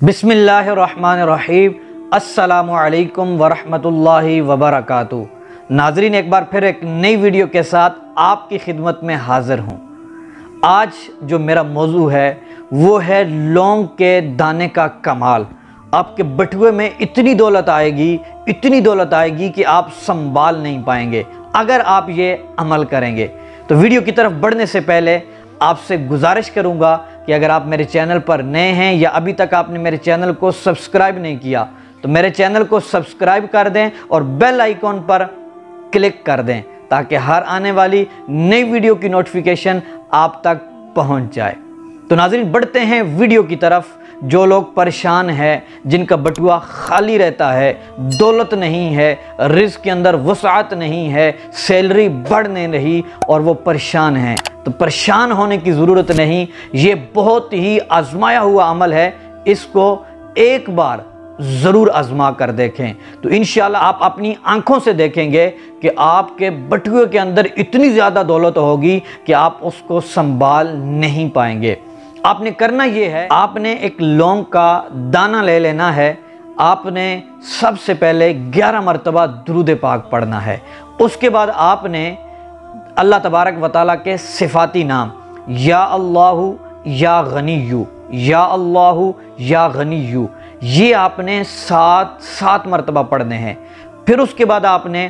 बिस्मिल्लाहिर्रहमानिर्रहीम। अस्सलामु अलैकुम वरहमतुल्लाहि वबरकातुहू। नाजरीन, एक बार फिर एक नई वीडियो के साथ आपकी खिदमत में हाज़िर हूँ। आज जो मेरा मौजू है वो है लौंग के दाने का कमाल। आपके बटुए में इतनी दौलत आएगी कि आप संभाल नहीं पाएंगे अगर आप ये अमल करेंगे। तो वीडियो की तरफ बढ़ने से पहले आपसे गुजारिश करूंगा कि अगर आप मेरे चैनल पर नए हैं या अभी तक आपने मेरे चैनल को सब्सक्राइब नहीं किया तो मेरे चैनल को सब्सक्राइब कर दें और बेल आइकॉन पर क्लिक कर दें ताकि हर आने वाली नई वीडियो की नोटिफिकेशन आप तक पहुंच जाए। तो नाज़रीन, बढ़ते हैं वीडियो की तरफ। जो लोग परेशान हैं, जिनका बटुआ खाली रहता है, दौलत नहीं है, रिज़्क़ के अंदर वसाअत नहीं है, सैलरी बढ़ नहीं रही और वो परेशान हैं, तो परेशान होने की ज़रूरत नहीं। ये बहुत ही आजमाया हुआ अमल है। इसको एक बार ज़रूर आजमा कर देखें तो इंशाअल्लाह आप अपनी आंखों से देखेंगे कि आपके बटुए के अंदर इतनी ज़्यादा दौलत होगी कि आप उसको संभाल नहीं पाएंगे। आपने करना ये है, आपने एक लौंग का दाना ले लेना है। आपने सबसे पहले 11 मरतबा दुरूद पाक पढ़ना है। उसके बाद आपने अल्लाह तबारक व तआला के सिफाती नाम या अल्लाहु या गनीयु, या अल्लाहु या गनीयु, ये आपने 7 मरतबा पढ़ने हैं। फिर उसके बाद आपने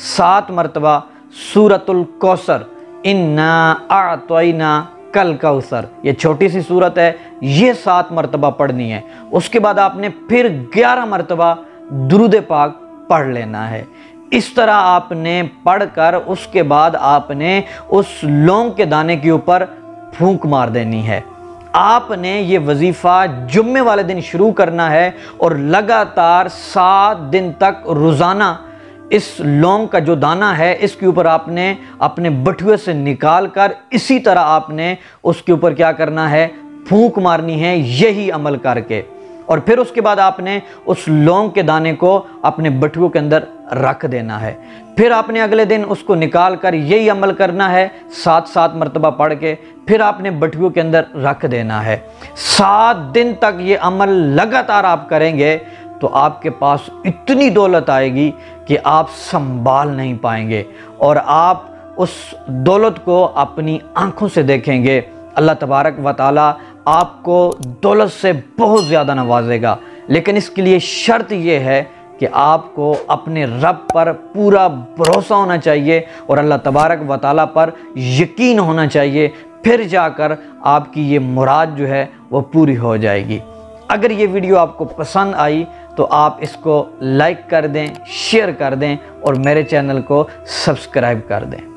7 मरतबा सूरतुल कौसर, इन्ना अअतैना कल कौसर, ये छोटी सी सूरत है, ये 7 मरतबा पढ़नी है। उसके बाद आपने फिर 11 मरतबा दुरूद पाक पढ़ लेना है। इस तरह आपने पढ़कर उसके बाद आपने उस लौंग के दाने के ऊपर फूंक मार देनी है। आपने ये वजीफ़ा जुम्मे वाले दिन शुरू करना है और लगातार 7 दिन तक रोज़ाना इस लौंग का जो दाना है इसके ऊपर आपने अपने बटुए से निकाल कर इसी तरह आपने उसके ऊपर क्या करना है, फूंक मारनी है, यही अमल करके। और फिर उसके बाद आपने उस लौंग के दाने को अपने बटुए के अंदर रख देना है। फिर आपने अगले दिन उसको निकाल कर यही अमल करना है, 7 मरतबा पढ़ के फिर आपने बटुए के अंदर रख देना है। 7 दिन तक ये अमल लगातार आप करेंगे तो आपके पास इतनी दौलत आएगी कि आप संभाल नहीं पाएंगे और आप उस दौलत को अपनी आंखों से देखेंगे। अल्लाह तबारक व तआला आपको दौलत से बहुत ज़्यादा नवाजेगा, लेकिन इसके लिए शर्त यह है कि आपको अपने रब पर पूरा भरोसा होना चाहिए और अल्लाह तबारक व तआला पर यकीन होना चाहिए। फिर जाकर आपकी ये मुराद जो है वो पूरी हो जाएगी। अगर ये वीडियो आपको पसंद आई तो आप इसको लाइक कर दें, शेयर कर दें और मेरे चैनल को सब्सक्राइब कर दें।